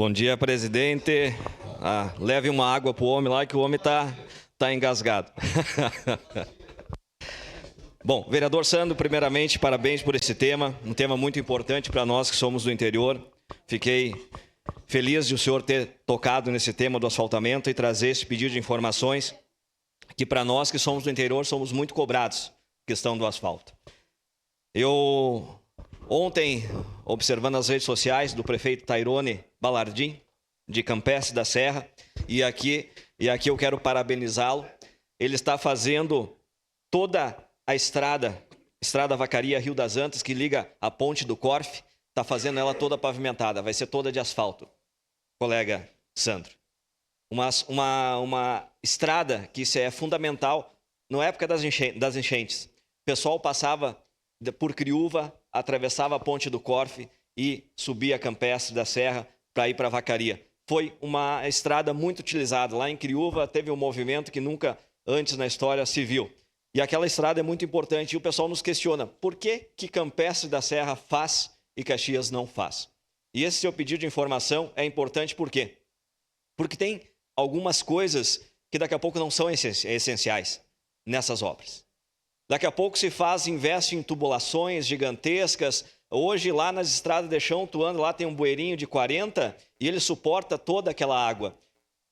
Bom dia, presidente. Leve uma água para o homem lá, que o homem tá engasgado. Bom, vereador Sandro, primeiramente, parabéns por esse tema, um tema muito importante para nós que somos do interior. Fiquei feliz de o senhor ter tocado nesse tema do asfaltamento e trazer esse pedido de informações, que para nós que somos do interior somos muito cobrados, questão do asfalto. Eu, ontem, observando as redes sociais do prefeito Tairone Balardim, de Campestre da Serra, e aqui eu quero parabenizá-lo. Ele está fazendo toda a estrada Vacaria Rio das Antas, que liga a ponte do Corfe, está fazendo ela toda pavimentada, vai ser toda de asfalto, colega Sandro. Uma estrada que isso é fundamental na época das enchentes. O pessoal passava por Criúva, atravessava a ponte do Corfe e subia a Campestre da Serra para ir para a Vacaria. Foi uma estrada muito utilizada. Lá em Criúva teve um movimento que nunca antes na história se viu. E aquela estrada é muito importante. E o pessoal nos questiona, por que Campestre da Serra faz e Caxias não faz? E esse seu pedido de informação é importante por quê? Porque tem algumas coisas que daqui a pouco não são essenciais nessas obras. Daqui a pouco se investe em tubulações gigantescas. Hoje, lá nas estradas de chão, tu anda lá, tem um bueirinho de 40 e ele suporta toda aquela água.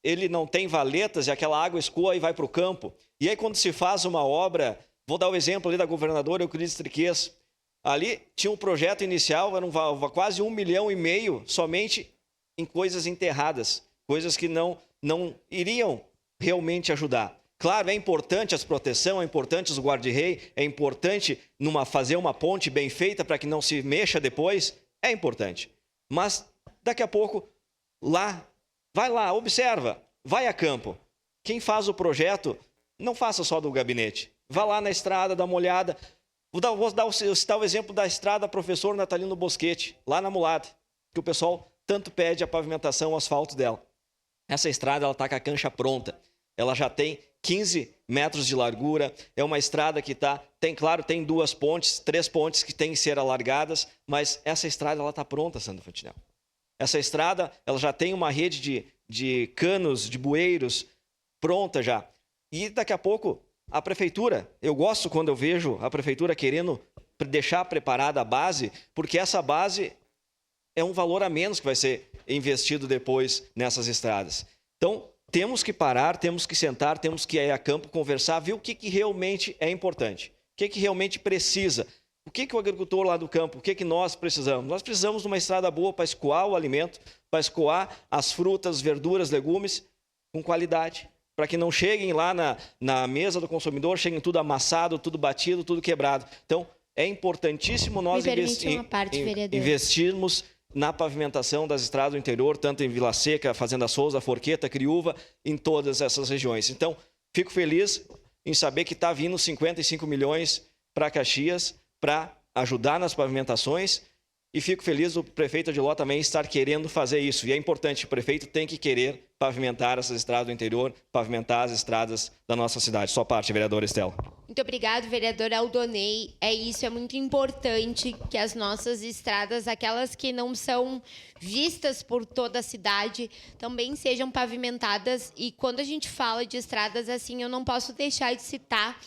Ele não tem valetas e aquela água escoa e vai para o campo. E aí, quando se faz uma obra, vou dar o exemplo ali da governadora Euclides Triques. Ali tinha um projeto inicial, era quase 1,5 milhão somente em coisas enterradas, coisas que não iriam realmente ajudar. Claro, é importante a proteção, é importante os guarda-rei, é importante fazer uma ponte bem feita para que não se mexa depois, é importante. Mas daqui a pouco, vai lá, observa, vai a campo. Quem faz o projeto, não faça só do gabinete. Vá lá na estrada, dá uma olhada. Vou citar o exemplo da estrada Professor Natalino Bosquete, lá na Mulata, que o pessoal tanto pede a pavimentação, o asfalto dela. Essa estrada ela está com a cancha pronta. Ela já tem 15 metros de largura, é uma estrada que tem 3 pontes que têm que ser alargadas, mas essa estrada ela está pronta, Sandro Fantinel. Essa estrada ela já tem uma rede de canos, de bueiros pronta já. E daqui a pouco a prefeitura, eu gosto quando eu vejo a prefeitura querendo deixar preparada a base, porque essa base é um valor a menos que vai ser investido depois nessas estradas. Então, temos que parar, temos que sentar, temos que ir a campo, conversar, ver o que realmente é importante, o que realmente precisa, o que o agricultor lá do campo, o que nós precisamos. Nós precisamos de uma estrada boa para escoar o alimento, para escoar as frutas, verduras, legumes com qualidade, para que não cheguem lá na mesa do consumidor, cheguem tudo amassado, tudo batido, tudo quebrado. Então, é importantíssimo nós investirmos na pavimentação das estradas do interior, tanto em Vila Seca, Fazenda Souza, Forqueta, Criúva, em todas essas regiões. Então, fico feliz em saber que está vindo 55 milhões para Caxias para ajudar nas pavimentações e fico feliz o prefeito Odiló também estar querendo fazer isso. E é importante, o prefeito tem que querer pavimentar essas estradas do interior, pavimentar as estradas da nossa cidade. Sua parte, vereadora Estela. Muito obrigado, vereador Aldonei. É muito importante que as nossas estradas, aquelas que não são vistas por toda a cidade, também sejam pavimentadas. E quando a gente fala de estradas assim, eu não posso deixar de citar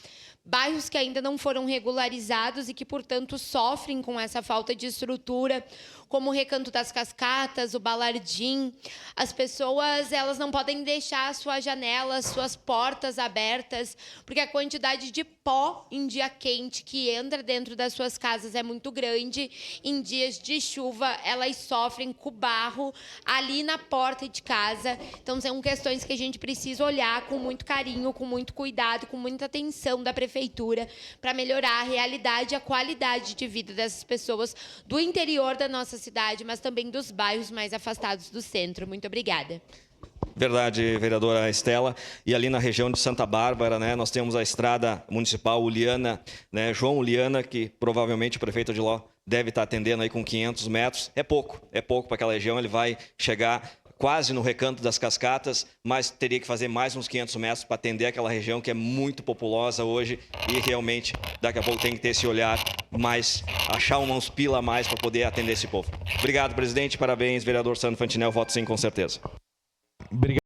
bairros que ainda não foram regularizados e que, portanto, sofrem com essa falta de estrutura, como o Recanto das Cascatas, o Balardim. As pessoas elas não podem deixar suas janelas, suas portas abertas, porque a quantidade de pó em dia quente que entra dentro das suas casas é muito grande. Em dias de chuva, elas sofrem com barro ali na porta de casa. Então, são questões que a gente precisa olhar com muito carinho, com muito cuidado, com muita atenção da prefeitura, para melhorar a realidade e a qualidade de vida dessas pessoas do interior da nossa cidade, mas também dos bairros mais afastados do centro. Muito obrigada. Verdade, vereadora Estela. E ali na região de Santa Bárbara, né, nós temos a estrada municipal Uliana, né, João Uliana, que provavelmente o prefeito Odiló deve estar atendendo aí com 500 metros. É pouco para aquela região, ele vai chegar quase no Recanto das Cascatas, mas teria que fazer mais uns 500 metros para atender aquela região que é muito populosa hoje e realmente daqui a pouco tem que ter esse olhar mais, achar uns pila a mais para poder atender esse povo. Obrigado, presidente. Parabéns, vereador Sandro Fantinel. Voto sim, com certeza. Obrigado.